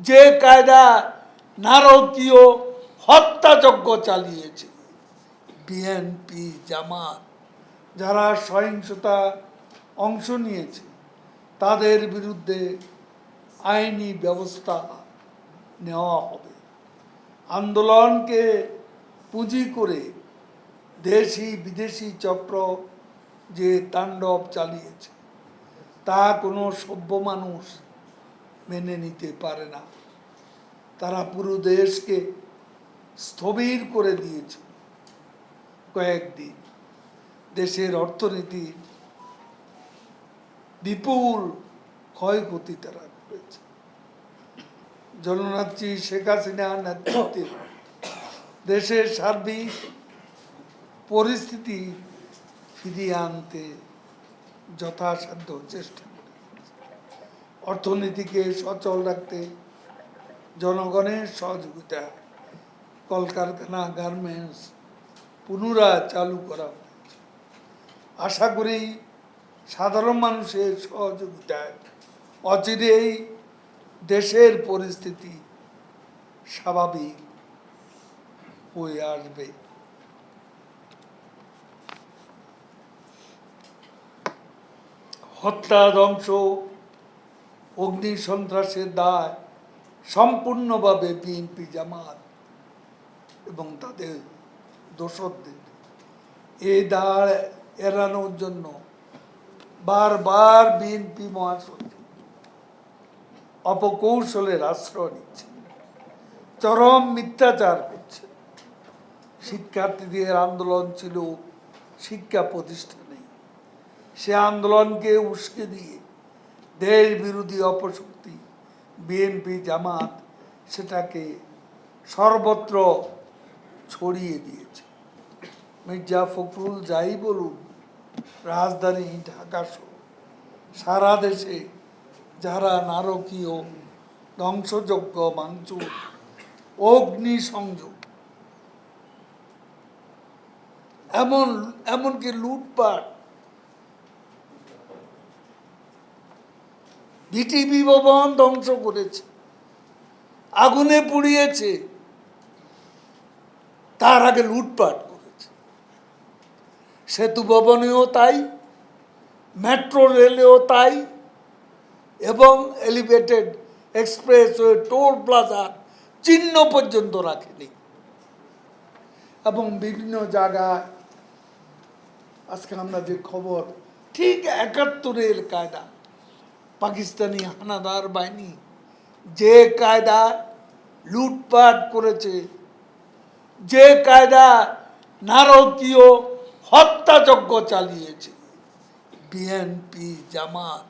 যে কায়দা নারকীয় হত্যাযজ্ঞ চালিয়েছে বিএনপি জামাত, যারা সহিংসতা অংশ নিয়েছে তাদের বিরুদ্ধে আইনি ব্যবস্থা নেওয়া হবে। আন্দোলনকে পুঁজি করে দেশি বিদেশি চক্র যে তাণ্ডব চালিয়েছে তা কোনো সভ্য মানুষ মেনে নিতে পারে না। তারা পুরো দেশকে স্থবির করে দিয়েছে। কয়েকদিন দেশের অর্থনীতির বিপুল ক্ষয়ক্ষতি তারা করেছে। জননেত্রী শেখ হাসিনার নেতৃত্বে দেশের সার্বিক পরিস্থিতি ফিরিয়ে আনতে যথাসাধ্য চেষ্টা করে, অর্থনীতিকে সচল রাখতে জনগণের সহযোগিতা, কলকারখানা, গার্মেন্টস পুনরায় চালু করা হয়েছে। আশা করি সাধারণ মানুষের সহযোগিতায় অচিরেই দেশের পরিস্থিতি স্বাভাবিক হয়ে আসবে। হত্যা, ধ্বংস, অগ্নি সন্ত্রাসের দায় সম্পূর্ণভাবে বিএনপি জামাত এবং তাদের দোসরদের। এই দায় এড়ানোর জন্য বারবার বিএনপি মহাসচিব অপকৌশলের আশ্রয় নিচ্ছে, চরম মিথ্যাচার করছে। শিক্ষার্থীদের আন্দোলন ছিল শিক্ষা প্রতিষ্ঠানে, সে আন্দোলনকে উস্কে দিয়ে দেশ বিরোধী অপশক্তি বিএনপি জামাত সেটাকে সর্বত্র ছড়িয়ে দিয়েছে। মির্জা ফখরুল যাই বলুন, রাজধানী ঢাকা সহ সারা দেশে যারা নারকীয় ধ্বংসযজ্ঞ, ভাঙচুর, অগ্নিসংযোগ, এমনকি লুটপাট, বিটিভি ভবন ধ্বংস করেছে, আগুনে পুড়িয়েছে, তার আগে লুটপাট করেছে। সেতু ভবনেও তাই, মেট্রো রেলেও তাই, এবং এলিভেটেড এক্সপ্রেসওয়ে, টোল প্লাজার চিহ্ন পর্যন্ত রাখেনি। এবং বিভিন্ন জায়গায় আজকে আমরা যে খবর, ঠিক ৭১-এর কায়দা পাকিস্তানি হানাদার বাহিনী যে কায়দা লুটপাট করেছে, যে কায়দা নারকীয় হত্যাযজ্ঞ চালিয়েছে বিএনপি জামাত,